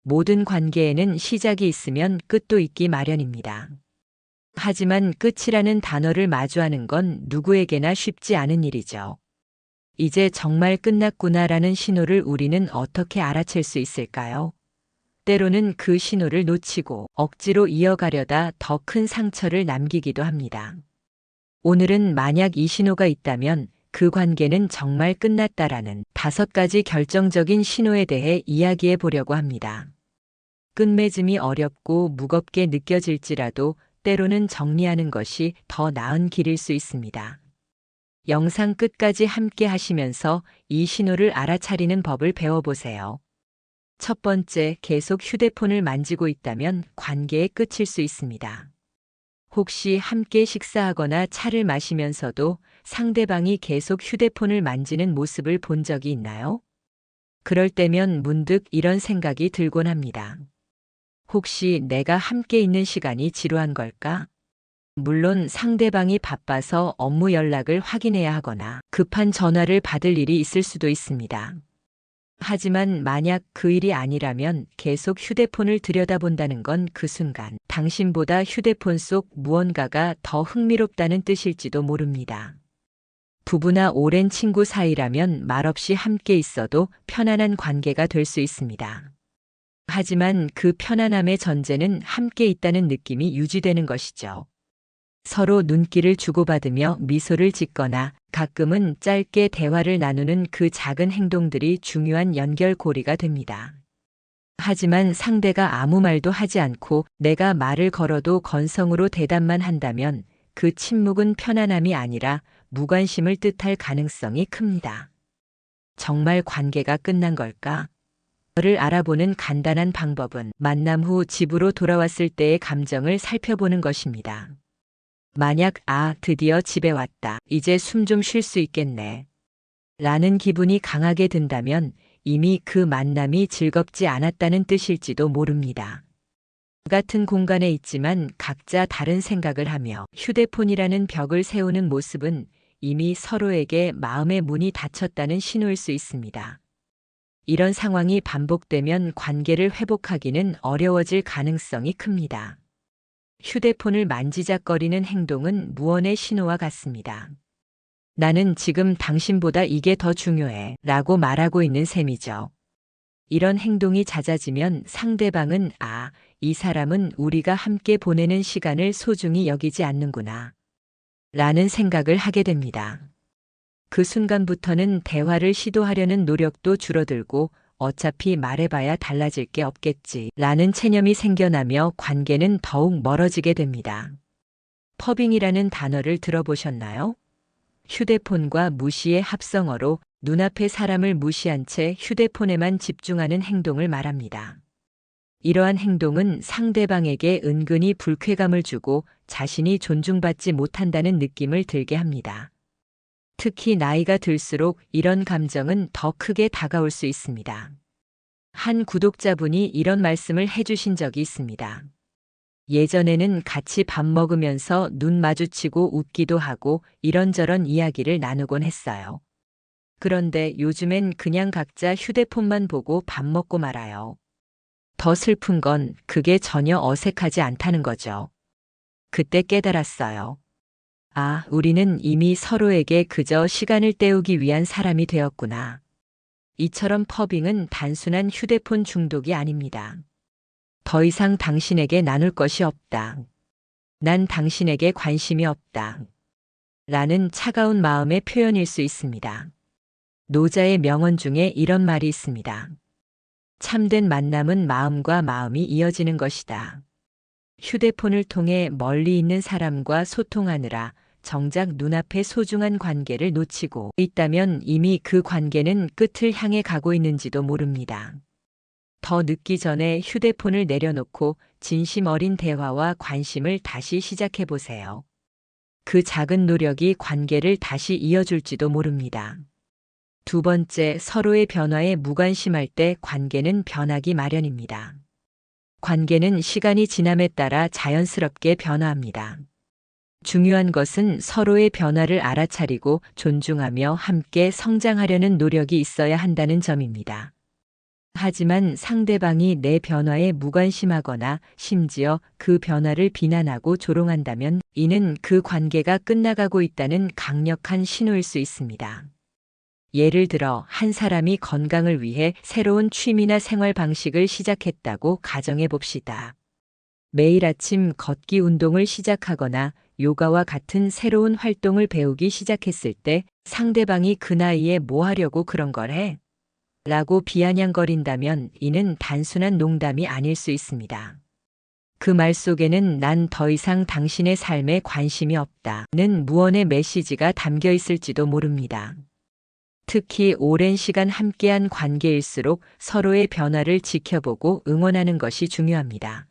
모든 관계에는 시작이 있으면 끝도 있기 마련입니다. 하지만 끝이라는 단어를 마주하는 건 누구에게나 쉽지 않은 일이죠. 이제 정말 끝났구나라는 신호를 우리는 어떻게 알아챌 수 있을까요? 때로는 그 신호를 놓치고 억지로 이어가려다 더 큰 상처를 남기기도 합니다. 오늘은 만약 이 신호가 있다면 그 관계는 정말 끝났다라는 5가지 결정적인 신호에 대해 이야기해 보려고 합니다. 끝맺음이 어렵고 무겁게 느껴질지라도 때로는 정리하는 것이 더 나은 길일 수 있습니다. 영상 끝까지 함께 하시면서 이 신호를 알아차리는 법을 배워보세요. 첫 번째, 계속 휴대폰을 만지고 있다면 관계의 끝일 수 있습니다. 혹시 함께 식사하거나 차를 마시면서도 상대방이 계속 휴대폰을 만지는 모습을 본 적이 있나요? 그럴 때면 문득 이런 생각이 들곤 합니다. 혹시 내가 함께 있는 시간이 지루한 걸까? 물론 상대방이 바빠서 업무 연락을 확인해야 하거나 급한 전화를 받을 일이 있을 수도 있습니다. 하지만 만약 그 일이 아니라면 계속 휴대폰을 들여다본다는 건 그 순간 당신보다 휴대폰 속 무언가가 더 흥미롭다는 뜻일지도 모릅니다. 부부나 오랜 친구 사이라면 말없이 함께 있어도 편안한 관계가 될 수 있습니다. 하지만 그 편안함의 전제는 함께 있다는 느낌이 유지되는 것이죠. 서로 눈길을 주고받으며 미소를 짓거나 가끔은 짧게 대화를 나누는 그 작은 행동들이 중요한 연결고리가 됩니다. 하지만 상대가 아무 말도 하지 않고 내가 말을 걸어도 건성으로 대답만 한다면 그 침묵은 편안함이 아니라 무관심을 뜻할 가능성이 큽니다. 정말 관계가 끝난 걸까? 를 알아보는 간단한 방법은 만남 후 집으로 돌아왔을 때의 감정을 살펴보는 것입니다. 만약 드디어 집에 왔다. 이제 숨 좀 쉴 수 있겠네. 라는 기분이 강하게 든다면 이미 그 만남이 즐겁지 않았다는 뜻일지도 모릅니다. 같은 공간에 있지만 각자 다른 생각을 하며 휴대폰이라는 벽을 세우는 모습은 이미 서로에게 마음의 문이 닫혔다는 신호일 수 있습니다. 이런 상황이 반복되면 관계를 회복하기는 어려워질 가능성이 큽니다. 휴대폰을 만지작거리는 행동은 무언의 신호와 같습니다. 나는 지금 당신보다 이게 더 중요해 라고 말하고 있는 셈이죠. 이런 행동이 잦아지면 상대방은 이 사람은 우리가 함께 보내는 시간을 소중히 여기지 않는구나 라는 생각을 하게 됩니다. 그 순간부터는 대화를 시도하려는 노력도 줄어들고 어차피 말해봐야 달라질 게 없겠지 라는 체념이 생겨나며 관계는 더욱 멀어지게 됩니다. 퍼빙이라는 단어를 들어보셨나요? 휴대폰과 무시의 합성어로 눈앞의 사람을 무시한 채 휴대폰에만 집중하는 행동을 말합니다. 이러한 행동은 상대방에게 은근히 불쾌감을 주고 자신이 존중받지 못한다는 느낌을 들게 합니다. 특히 나이가 들수록 이런 감정은 더 크게 다가올 수 있습니다. 한 구독자분이 이런 말씀을 해주신 적이 있습니다. 예전에는 같이 밥 먹으면서 눈 마주치고 웃기도 하고 이런저런 이야기를 나누곤 했어요. 그런데 요즘엔 그냥 각자 휴대폰만 보고 밥 먹고 말아요. 더 슬픈 건 그게 전혀 어색하지 않다는 거죠. 그때 깨달았어요. 우리는 이미 서로에게 그저 시간을 때우기 위한 사람이 되었구나. 이처럼 퍼빙은 단순한 휴대폰 중독이 아닙니다. 더 이상 당신에게 나눌 것이 없다. 난 당신에게 관심이 없다. 라는 차가운 마음의 표현일 수 있습니다. 노자의 명언 중에 이런 말이 있습니다. 참된 만남은 마음과 마음이 이어지는 것이다. 휴대폰을 통해 멀리 있는 사람과 소통하느라 정작 눈앞의 소중한 관계를 놓치고 있다면 이미 그 관계는 끝을 향해 가고 있는지도 모릅니다. 더 늦기 전에 휴대폰을 내려놓고 진심 어린 대화와 관심을 다시 시작해 보세요. 그 작은 노력이 관계를 다시 이어줄지도 모릅니다. 두 번째, 서로의 변화에 무관심할 때 관계는 변하기 마련입니다. 관계는 시간이 지남에 따라 자연스럽게 변화합니다. 중요한 것은 서로의 변화를 알아차리고 존중하며 함께 성장하려는 노력이 있어야 한다는 점입니다. 하지만 상대방이 내 변화에 무관심하거나 심지어 그 변화를 비난하고 조롱한다면 이는 그 관계가 끝나가고 있다는 강력한 신호일 수 있습니다. 예를 들어 한 사람이 건강을 위해 새로운 취미나 생활 방식을 시작했다고 가정해 봅시다. 매일 아침 걷기 운동을 시작하거나 요가와 같은 새로운 활동을 배우기 시작했을 때 상대방이 그 나이에 뭐 하려고 그런 걸 해? 라고 비아냥거린다면 이는 단순한 농담이 아닐 수 있습니다. 그 말 속에는 난 더 이상 당신의 삶에 관심이 없다는 무언의 메시지가 담겨 있을지도 모릅니다. 특히 오랜 시간 함께한 관계일수록 서로의 변화를 지켜보고 응원하는 것이 중요합니다.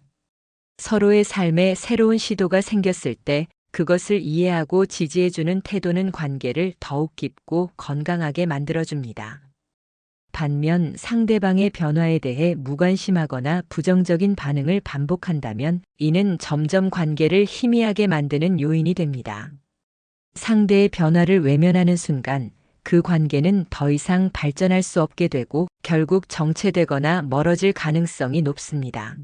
서로의 삶에 새로운 시도가 생겼을 때 그것을 이해하고 지지해주는 태도는 관계를 더욱 깊고 건강하게 만들어줍니다. 반면 상대방의 변화에 대해 무관심하거나 부정적인 반응을 반복한다면 이는 점점 관계를 희미하게 만드는 요인이 됩니다. 상대의 변화를 외면하는 순간 그 관계는 더 이상 발전할 수 없게 되고 결국 정체되거나 멀어질 가능성이 높습니다.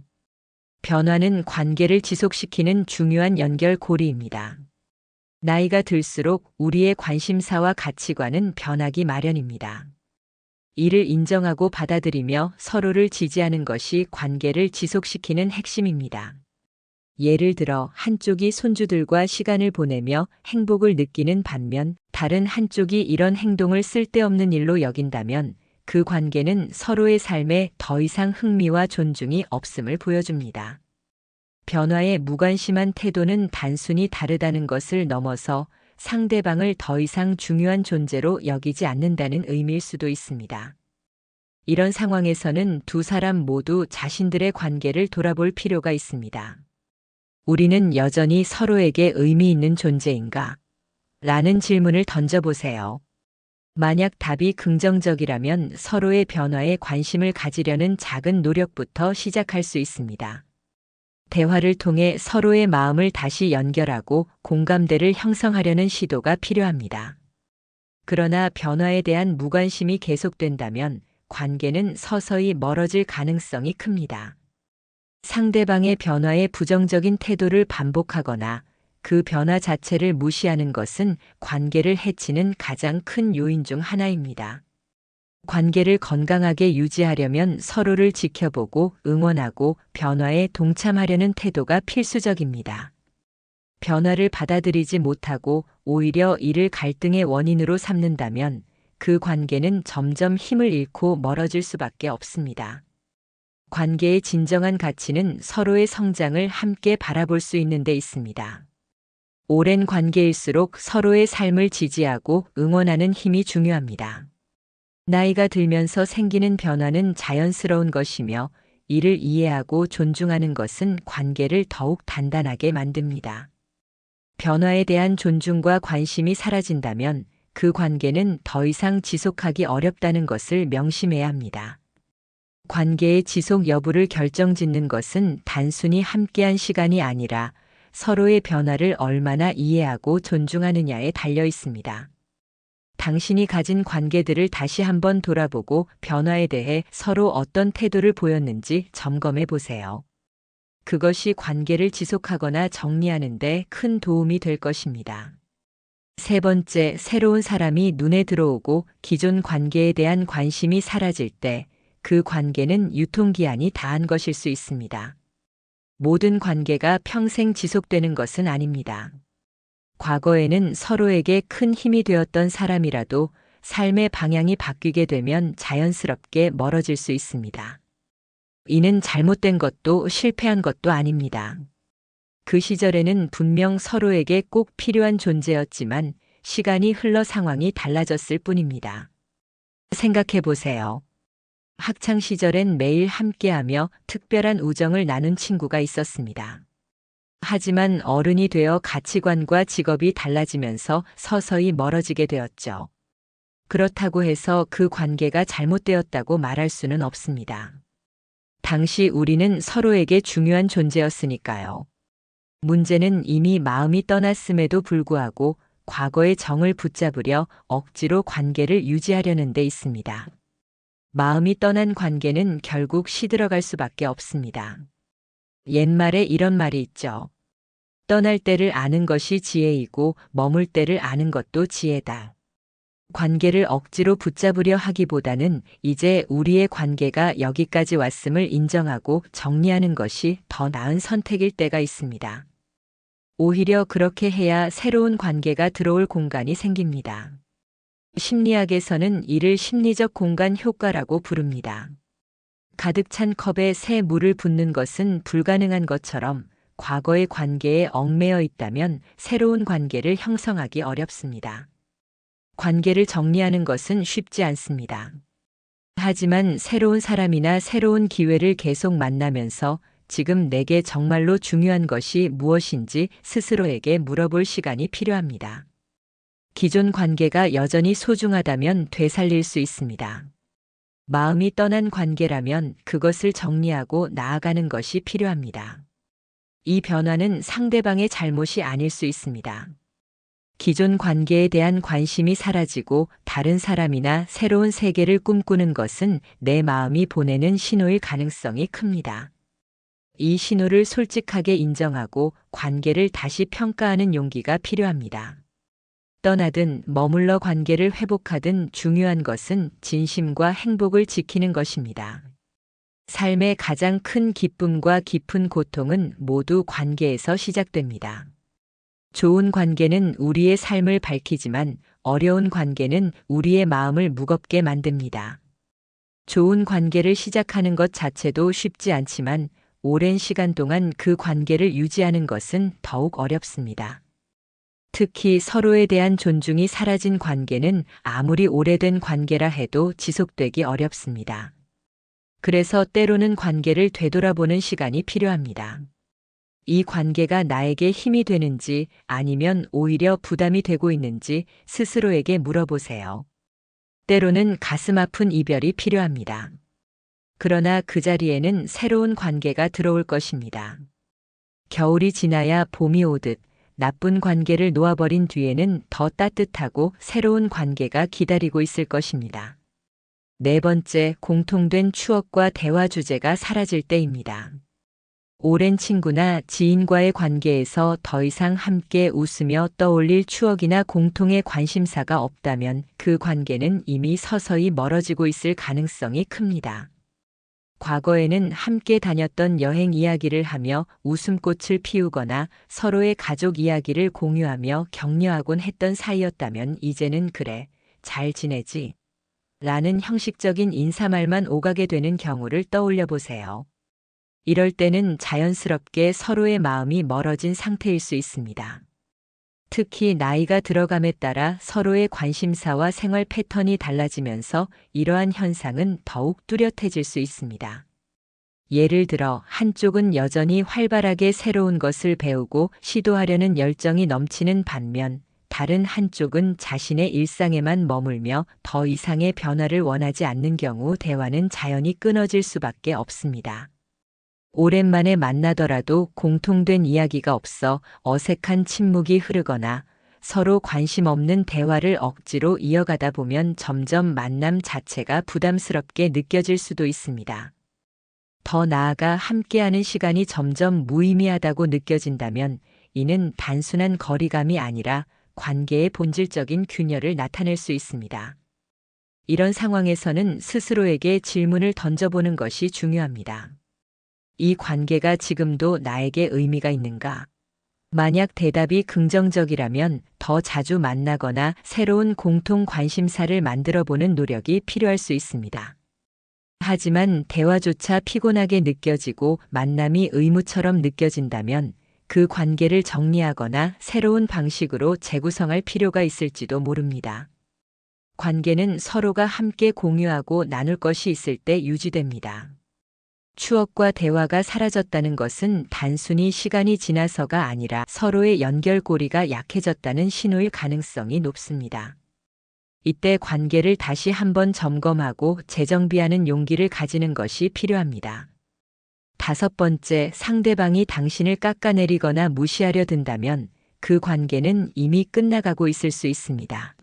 변화는 관계를 지속시키는 중요한 연결고리입니다. 나이가 들수록 우리의 관심사와 가치관은 변하기 마련입니다. 이를 인정하고 받아들이며 서로를 지지하는 것이 관계를 지속시키는 핵심입니다. 예를 들어 한쪽이 손주들과 시간을 보내며 행복을 느끼는 반면 다른 한쪽이 이런 행동을 쓸데없는 일로 여긴다면 그 관계는 서로의 삶에 더 이상 흥미와 존중이 없음을 보여줍니다. 변화에 무관심한 태도는 단순히 다르다는 것을 넘어서 상대방을 더 이상 중요한 존재로 여기지 않는다는 의미일 수도 있습니다. 이런 상황에서는 두 사람 모두 자신들의 관계를 돌아볼 필요가 있습니다. 우리는 여전히 서로에게 의미 있는 존재인가? 라는 질문을 던져보세요. 만약 답이 긍정적이라면 서로의 변화에 관심을 가지려는 작은 노력부터 시작할 수 있습니다. 대화를 통해 서로의 마음을 다시 연결하고 공감대를 형성하려는 시도가 필요합니다. 그러나 변화에 대한 무관심이 계속된다면 관계는 서서히 멀어질 가능성이 큽니다. 상대방의 변화에 부정적인 태도를 반복하거나 그 변화 자체를 무시하는 것은 관계를 해치는 가장 큰 요인 중 하나입니다. 관계를 건강하게 유지하려면 서로를 지켜보고 응원하고 변화에 동참하려는 태도가 필수적입니다. 변화를 받아들이지 못하고 오히려 이를 갈등의 원인으로 삼는다면 그 관계는 점점 힘을 잃고 멀어질 수밖에 없습니다. 관계의 진정한 가치는 서로의 성장을 함께 바라볼 수 있는 데 있습니다. 오랜 관계일수록 서로의 삶을 지지하고 응원하는 힘이 중요합니다. 나이가 들면서 생기는 변화는 자연스러운 것이며 이를 이해하고 존중하는 것은 관계를 더욱 단단하게 만듭니다. 변화에 대한 존중과 관심이 사라진다면 그 관계는 더 이상 지속하기 어렵다는 것을 명심해야 합니다. 관계의 지속 여부를 결정짓는 것은 단순히 함께한 시간이 아니라 서로의 변화를 얼마나 이해하고 존중하느냐에 달려 있습니다. 당신이 가진 관계들을 다시 한번 돌아보고 변화에 대해 서로 어떤 태도를 보였는지 점검해 보세요. 그것이 관계를 지속하거나 정리하는 데 큰 도움이 될 것입니다. 세 번째, 새로운 사람이 눈에 들어오고 기존 관계에 대한 관심이 사라질 때 그 관계는 유통기한이 다한 것일 수 있습니다. 모든 관계가 평생 지속되는 것은 아닙니다. 과거에는 서로에게 큰 힘이 되었던 사람이라도 삶의 방향이 바뀌게 되면 자연스럽게 멀어질 수 있습니다. 이는 잘못된 것도 실패한 것도 아닙니다. 그 시절에는 분명 서로에게 꼭 필요한 존재였지만 시간이 흘러 상황이 달라졌을 뿐입니다. 생각해 보세요. 학창 시절엔 매일 함께하며 특별한 우정을 나눈 친구가 있었습니다. 하지만 어른이 되어 가치관과 직업이 달라지면서 서서히 멀어지게 되었죠. 그렇다고 해서 그 관계가 잘못되었다고 말할 수는 없습니다. 당시 우리는 서로에게 중요한 존재였으니까요. 문제는 이미 마음이 떠났음에도 불구하고 과거의 정을 붙잡으려 억지로 관계를 유지하려는 데 있습니다. 마음이 떠난 관계는 결국 시들어갈 수밖에 없습니다. 옛말에 이런 말이 있죠. 떠날 때를 아는 것이 지혜이고 머물 때를 아는 것도 지혜다. 관계를 억지로 붙잡으려 하기보다는 이제 우리의 관계가 여기까지 왔음을 인정하고 정리하는 것이 더 나은 선택일 때가 있습니다. 오히려 그렇게 해야 새로운 관계가 들어올 공간이 생깁니다. 심리학에서는 이를 심리적 공간 효과라고 부릅니다. 가득 찬 컵에 새 물을 붓는 것은 불가능한 것처럼 과거의 관계에 얽매여 있다면 새로운 관계를 형성하기 어렵습니다. 관계를 정리하는 것은 쉽지 않습니다. 하지만 새로운 사람이나 새로운 기회를 계속 만나면서 지금 내게 정말로 중요한 것이 무엇인지 스스로에게 물어볼 시간이 필요합니다. 기존 관계가 여전히 소중하다면 되살릴 수 있습니다. 마음이 떠난 관계라면 그것을 정리하고 나아가는 것이 필요합니다. 이 변화는 상대방의 잘못이 아닐 수 있습니다. 기존 관계에 대한 관심이 사라지고 다른 사람이나 새로운 세계를 꿈꾸는 것은 내 마음이 보내는 신호일 가능성이 큽니다. 이 신호를 솔직하게 인정하고 관계를 다시 평가하는 용기가 필요합니다. 떠나든 머물러 관계를 회복하든 중요한 것은 진심과 행복을 지키는 것입니다. 삶의 가장 큰 기쁨과 깊은 고통은 모두 관계에서 시작됩니다. 좋은 관계는 우리의 삶을 밝히지만 어려운 관계는 우리의 마음을 무겁게 만듭니다. 좋은 관계를 시작하는 것 자체도 쉽지 않지만 오랜 시간 동안 그 관계를 유지하는 것은 더욱 어렵습니다. 특히 서로에 대한 존중이 사라진 관계는 아무리 오래된 관계라 해도 지속되기 어렵습니다. 그래서 때로는 관계를 되돌아보는 시간이 필요합니다. 이 관계가 나에게 힘이 되는지 아니면 오히려 부담이 되고 있는지 스스로에게 물어보세요. 때로는 가슴 아픈 이별이 필요합니다. 그러나 그 자리에는 새로운 관계가 들어올 것입니다. 겨울이 지나야 봄이 오듯 나쁜 관계를 놓아버린 뒤에는 더 따뜻하고 새로운 관계가 기다리고 있을 것입니다. 네 번째, 공통된 추억과 대화 주제가 사라질 때입니다. 오랜 친구나 지인과의 관계에서 더 이상 함께 웃으며 떠올릴 추억이나 공통의 관심사가 없다면 그 관계는 이미 서서히 멀어지고 있을 가능성이 큽니다. 과거에는 함께 다녔던 여행 이야기를 하며 웃음꽃을 피우거나 서로의 가족 이야기를 공유하며 격려하곤 했던 사이였다면 이제는 그래, 잘 지내지? 라는 형식적인 인사말만 오가게 되는 경우를 떠올려 보세요. 이럴 때는 자연스럽게 서로의 마음이 멀어진 상태일 수 있습니다. 특히 나이가 들어감에 따라 서로의 관심사와 생활 패턴이 달라지면서 이러한 현상은 더욱 뚜렷해질 수 있습니다. 예를 들어 한쪽은 여전히 활발하게 새로운 것을 배우고 시도하려는 열정이 넘치는 반면 다른 한쪽은 자신의 일상에만 머물며 더 이상의 변화를 원하지 않는 경우 대화는 자연히 끊어질 수밖에 없습니다. 오랜만에 만나더라도 공통된 이야기가 없어 어색한 침묵이 흐르거나 서로 관심 없는 대화를 억지로 이어가다 보면 점점 만남 자체가 부담스럽게 느껴질 수도 있습니다. 더 나아가 함께하는 시간이 점점 무의미하다고 느껴진다면 이는 단순한 거리감이 아니라 관계의 본질적인 균열을 나타낼 수 있습니다. 이런 상황에서는 스스로에게 질문을 던져보는 것이 중요합니다. 이 관계가 지금도 나에게 의미가 있는가? 만약 대답이 긍정적이라면 더 자주 만나거나 새로운 공통 관심사를 만들어 보는 노력이 필요할 수 있습니다. 하지만 대화조차 피곤하게 느껴지고 만남이 의무처럼 느껴진다면 그 관계를 정리하거나 새로운 방식으로 재구성할 필요가 있을지도 모릅니다. 관계는 서로가 함께 공유하고 나눌 것이 있을 때 유지됩니다. 추억과 대화가 사라졌다는 것은 단순히 시간이 지나서가 아니라 서로의 연결고리가 약해졌다는 신호일 가능성이 높습니다. 이때 관계를 다시 한번 점검하고 재정비하는 용기를 가지는 것이 필요합니다. 다섯 번째, 상대방이 당신을 깎아내리거나 무시하려 든다면 그 관계는 이미 끝나가고 있을 수 있습니다.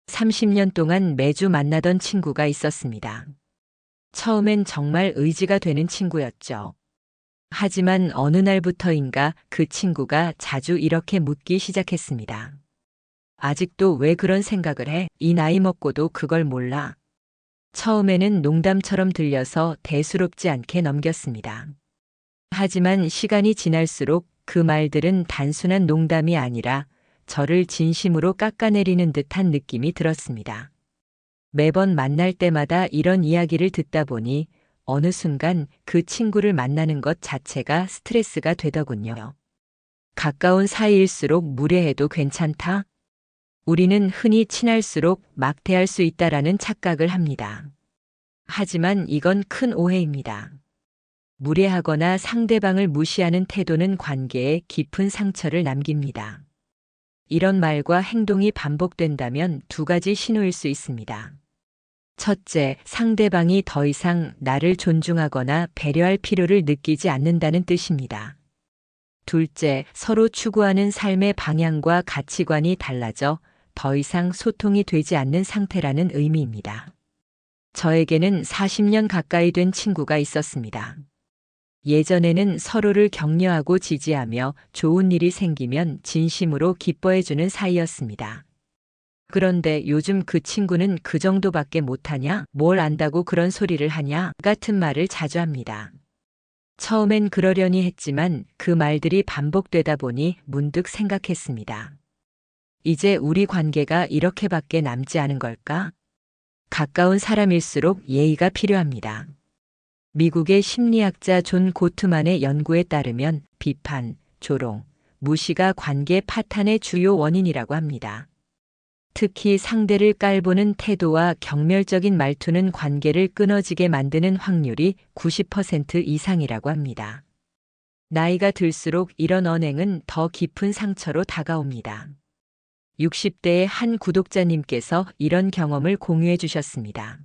30년 동안 매주 만나던 친구가 있었습니다. 처음엔 정말 의지가 되는 친구였죠. 하지만 어느 날부터인가 그 친구가 자주 이렇게 묻기 시작했습니다. 아직도 왜 그런 생각을 해? 이 나이 먹고도 그걸 몰라. 처음에는 농담처럼 들려서 대수롭지 않게 넘겼습니다. 하지만 시간이 지날수록 그 말들은 단순한 농담이 아니라 저를 진심으로 깎아내리는 듯한 느낌이 들었습니다. 매번 만날 때마다 이런 이야기를 듣다 보니 어느 순간 그 친구를 만나는 것 자체가 스트레스가 되더군요. 가까운 사이일수록 무례해도 괜찮다? 우리는 흔히 친할수록 막대할 수 있다라는 착각을 합니다. 하지만 이건 큰 오해입니다. 무례하거나 상대방을 무시하는 태도는 관계에 깊은 상처를 남깁니다. 이런 말과 행동이 반복된다면 두 가지 신호일 수 있습니다. 첫째, 상대방이 더 이상 나를 존중하거나 배려할 필요를 느끼지 않는다는 뜻입니다. 둘째, 서로 추구하는 삶의 방향과 가치관이 달라져 더 이상 소통이 되지 않는 상태라는 의미입니다. 저에게는 40년 가까이 된 친구가 있었습니다. 예전에는 서로를 격려하고 지지하며 좋은 일이 생기면 진심으로 기뻐해주는 사이였습니다. 그런데 요즘 그 친구는 그 정도밖에 못하냐? 뭘 안다고 그런 소리를 하냐? 같은 말을 자주 합니다. 처음엔 그러려니 했지만 그 말들이 반복되다 보니 문득 생각했습니다. 이제 우리 관계가 이렇게밖에 남지 않은 걸까? 가까운 사람일수록 예의가 필요합니다. 미국의 심리학자 존 고트만의 연구에 따르면 비판, 조롱, 무시가 관계 파탄의 주요 원인이라고 합니다. 특히 상대를 깔보는 태도와 경멸적인 말투는 관계를 끊어지게 만드는 확률이 90% 이상이라고 합니다. 나이가 들수록 이런 언행은 더 깊은 상처로 다가옵니다. 60대의 한 구독자님께서 이런 경험을 공유해 주셨습니다.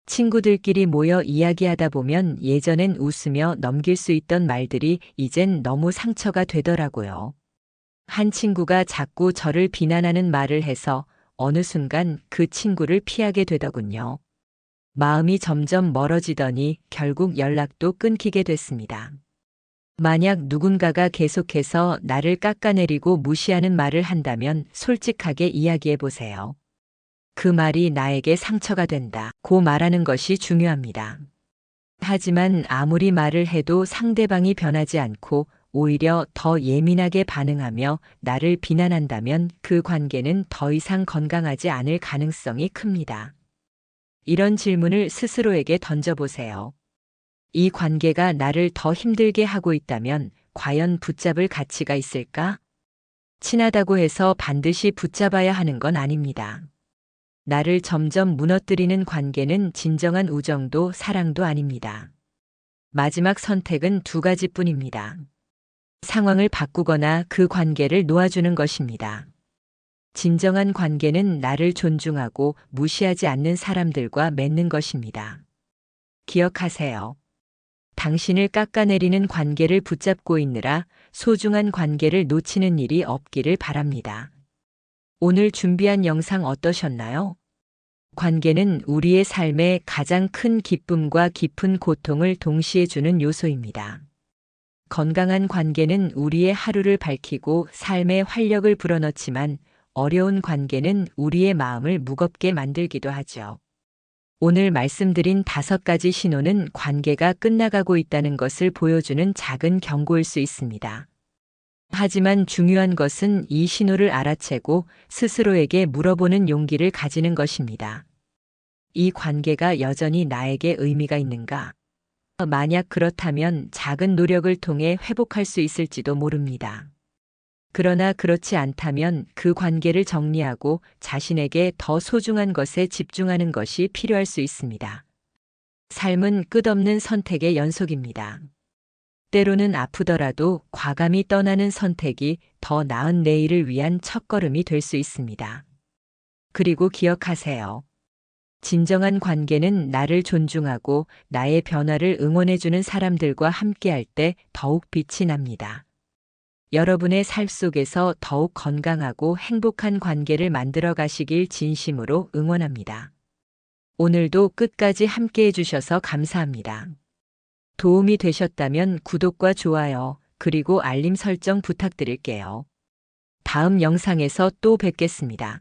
친구들끼리 모여 이야기하다 보면 예전엔 웃으며 넘길 수 있던 말들이 이젠 너무 상처가 되더라고요. 한 친구가 자꾸 저를 비난하는 말을 해서 어느 순간 그 친구를 피하게 되더군요. 마음이 점점 멀어지더니 결국 연락도 끊기게 됐습니다. 만약 누군가가 계속해서 나를 깎아내리고 무시하는 말을 한다면 솔직하게 이야기해 보세요. 그 말이 나에게 상처가 된다고 말하는 것이 중요합니다. 하지만 아무리 말을 해도 상대방이 변하지 않고 오히려 더 예민하게 반응하며 나를 비난한다면 그 관계는 더 이상 건강하지 않을 가능성이 큽니다. 이런 질문을 스스로에게 던져보세요. 이 관계가 나를 더 힘들게 하고 있다면 과연 붙잡을 가치가 있을까? 친하다고 해서 반드시 붙잡아야 하는 건 아닙니다. 나를 점점 무너뜨리는 관계는 진정한 우정도 사랑도 아닙니다. 마지막 선택은 두 가지뿐입니다. 상황을 바꾸거나 그 관계를 놓아주는 것입니다. 진정한 관계는 나를 존중하고 무시하지 않는 사람들과 맺는 것입니다. 기억하세요. 당신을 깎아내리는 관계를 붙잡고 있느라 소중한 관계를 놓치는 일이 없기를 바랍니다. 오늘 준비한 영상 어떠셨나요? 관계는 우리의 삶에 가장 큰 기쁨과 깊은 고통을 동시에 주는 요소입니다. 건강한 관계는 우리의 하루를 밝히고 삶의 활력을 불어넣지만 어려운 관계는 우리의 마음을 무겁게 만들기도 하죠. 오늘 말씀드린 5가지 신호는 관계가 끝나가고 있다는 것을 보여주는 작은 경고일 수 있습니다. 하지만 중요한 것은 이 신호를 알아채고 스스로에게 물어보는 용기를 가지는 것입니다. 이 관계가 여전히 나에게 의미가 있는가? 만약 그렇다면 작은 노력을 통해 회복할 수 있을지도 모릅니다. 그러나 그렇지 않다면 그 관계를 정리하고 자신에게 더 소중한 것에 집중하는 것이 필요할 수 있습니다. 삶은 끝없는 선택의 연속입니다. 때로는 아프더라도 과감히 떠나는 선택이 더 나은 내일을 위한 첫걸음이 될 수 있습니다. 그리고 기억하세요. 진정한 관계는 나를 존중하고 나의 변화를 응원해주는 사람들과 함께할 때 더욱 빛이 납니다. 여러분의 삶 속에서 더욱 건강하고 행복한 관계를 만들어 가시길 진심으로 응원합니다. 오늘도 끝까지 함께 해주셔서 감사합니다. 도움이 되셨다면 구독과 좋아요, 그리고 알림 설정 부탁드릴게요. 다음 영상에서 또 뵙겠습니다.